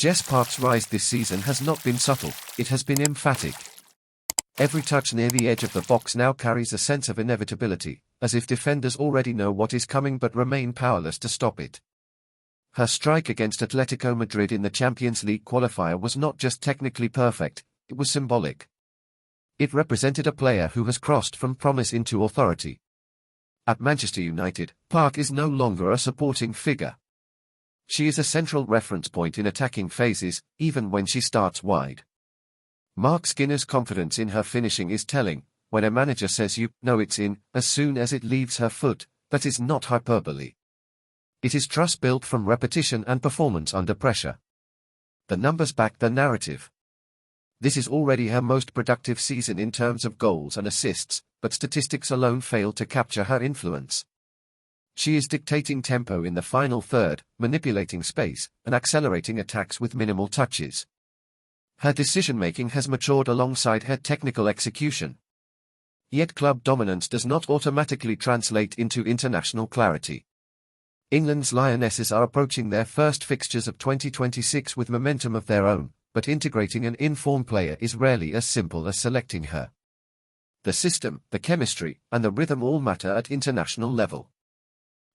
Jess Park's rise this season has not been subtle, it has been emphatic. Every touch near the edge of the box now carries a sense of inevitability, as if defenders already know what is coming but remain powerless to stop it. Her strike against Atletico Madrid in the Champions League qualifier was not just technically perfect, it was symbolic. It represented a player who has crossed from promise into authority. At Manchester United, Park is no longer a supporting figure. She is a central reference point in attacking phases, even when she starts wide. Mark Skinner's confidence in her finishing is telling. When a manager says you know it's in, as soon as it leaves her foot, that is not hyperbole. It is trust built from repetition and performance under pressure. The numbers back the narrative. This is already her most productive season in terms of goals and assists, but statistics alone fail to capture her influence. She is dictating tempo in the final third, manipulating space, and accelerating attacks with minimal touches. Her decision-making has matured alongside her technical execution. Yet club dominance does not automatically translate into international clarity. England's Lionesses are approaching their first fixtures of 2026 with momentum of their own, but integrating an in-form player is rarely as simple as selecting her. The system, the chemistry, and the rhythm all matter at international level.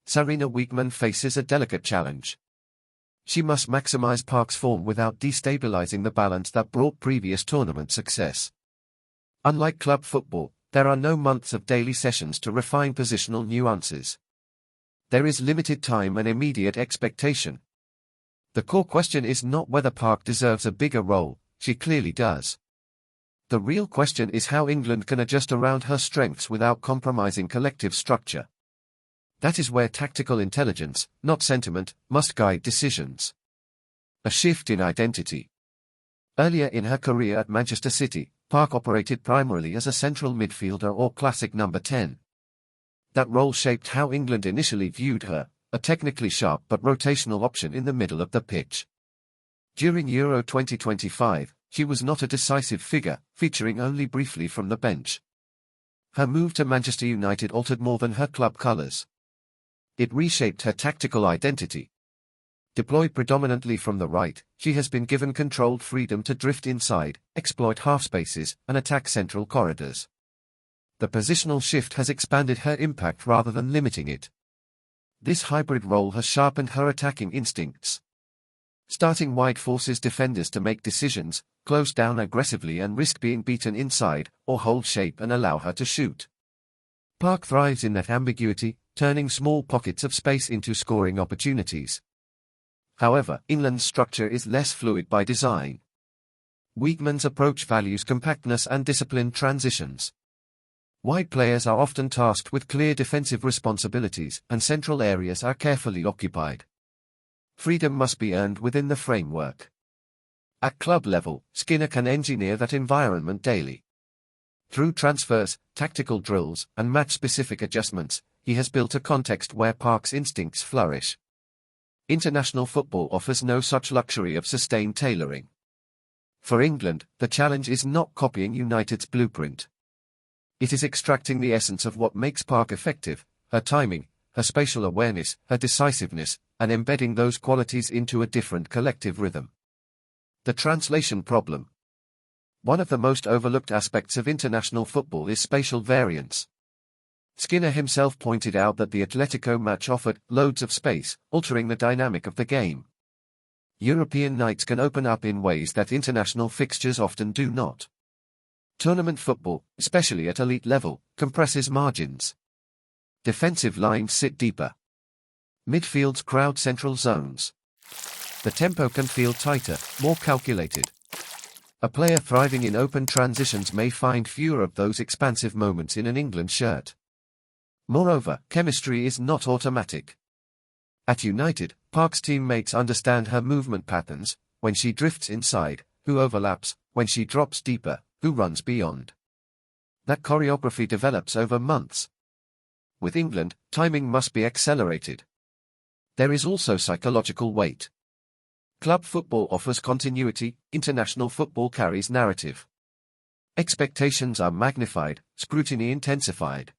Sarina Wiegman faces a delicate challenge. She must maximize Park's form without destabilizing the balance that brought previous tournament success. Unlike club football, there are no months of daily sessions to refine positional nuances. There is limited time and immediate expectation. The core question is not whether Park deserves a bigger role, she clearly does. The real question is how England can adjust around her strengths without compromising collective structure. That is where tactical intelligence, not sentiment, must guide decisions. A shift in identity. Earlier in her career at Manchester City, Park operated primarily as a central midfielder or classic number 10. That role shaped how England initially viewed her, a technically sharp but rotational option in the middle of the pitch. During Euro 2025, she was not a decisive figure, featuring only briefly from the bench. Her move to Manchester United altered more than her club colours. It reshaped her tactical identity. Deployed predominantly from the right, she has been given controlled freedom to drift inside, exploit half spaces, and attack central corridors. The positional shift has expanded her impact rather than limiting it. This hybrid role has sharpened her attacking instincts. Starting wide forces defenders to make decisions, close down aggressively and risk being beaten inside, or hold shape and allow her to shoot. Park thrives in that ambiguity, turning small pockets of space into scoring opportunities. However, England's structure is less fluid by design. Wiegman's approach values compactness and disciplined transitions. Wide players are often tasked with clear defensive responsibilities, and central areas are carefully occupied. Freedom must be earned within the framework. At club level, Skinner can engineer that environment daily. Through transfers, tactical drills, and match-specific adjustments, he has built a context where Park's instincts flourish. International football offers no such luxury of sustained tailoring. For England, the challenge is not copying United's blueprint. It is extracting the essence of what makes Park effective, her timing, her spatial awareness, her decisiveness, and embedding those qualities into a different collective rhythm. The translation problem. One of the most overlooked aspects of international football is spatial variance. Skinner himself pointed out that the Atletico match offered loads of space, altering the dynamic of the game. European nights can open up in ways that international fixtures often do not. Tournament football, especially at elite level, compresses margins. Defensive lines sit deeper. Midfields crowd central zones. The tempo can feel tighter, more calculated. A player thriving in open transitions may find fewer of those expansive moments in an England shirt. Moreover, chemistry is not automatic. At United, Park's teammates understand her movement patterns, when she drifts inside, who overlaps, when she drops deeper, who runs beyond. That choreography develops over months. With England, timing must be accelerated. There is also psychological weight. Club football offers continuity, international football carries narrative. Expectations are magnified, scrutiny intensified.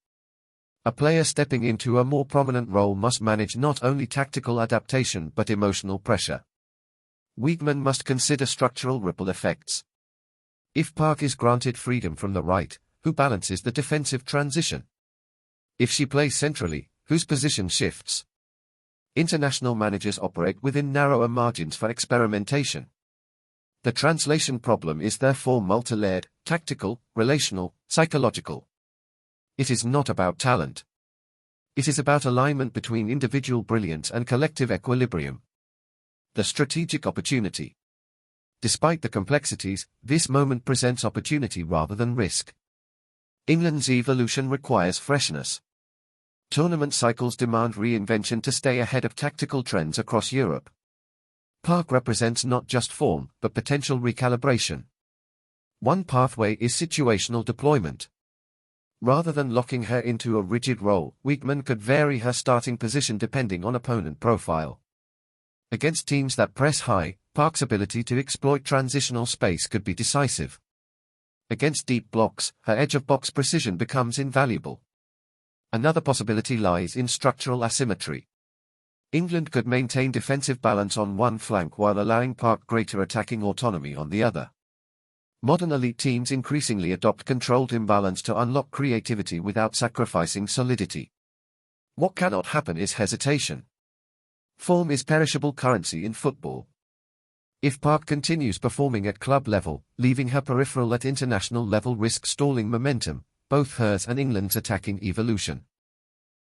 A player stepping into a more prominent role must manage not only tactical adaptation but emotional pressure. Wiegman must consider structural ripple effects. If Park is granted freedom from the right, who balances the defensive transition? If she plays centrally, whose position shifts? International managers operate within narrower margins for experimentation. The translation problem is therefore multi-layered, tactical, relational, psychological. It is not about talent. It is about alignment between individual brilliance and collective equilibrium. The strategic opportunity. Despite the complexities, this moment presents opportunity rather than risk. England's evolution requires freshness. Tournament cycles demand reinvention to stay ahead of tactical trends across Europe. Park represents not just form, but potential recalibration. One pathway is situational deployment. Rather than locking her into a rigid role, Wiegman could vary her starting position depending on opponent profile. Against teams that press high, Park's ability to exploit transitional space could be decisive. Against deep blocks, her edge-of-box precision becomes invaluable. Another possibility lies in structural asymmetry. England could maintain defensive balance on one flank while allowing Park greater attacking autonomy on the other. Modern elite teams increasingly adopt controlled imbalance to unlock creativity without sacrificing solidity. What cannot happen is hesitation. Form is perishable currency in football. If Park continues performing at club level, leaving her peripheral at international level risks stalling momentum, both hers and England's attacking evolution.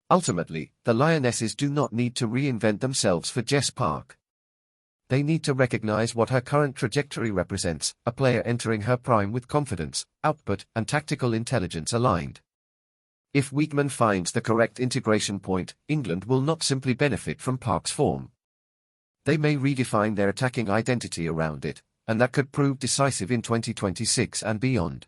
Ultimately, the Lionesses do not need to reinvent themselves for Jess Park. They need to recognize what her current trajectory represents, a player entering her prime with confidence, output, and tactical intelligence aligned. If Wiegman finds the correct integration point, England will not simply benefit from Park's form. They may redefine their attacking identity around it, and that could prove decisive in 2026 and beyond.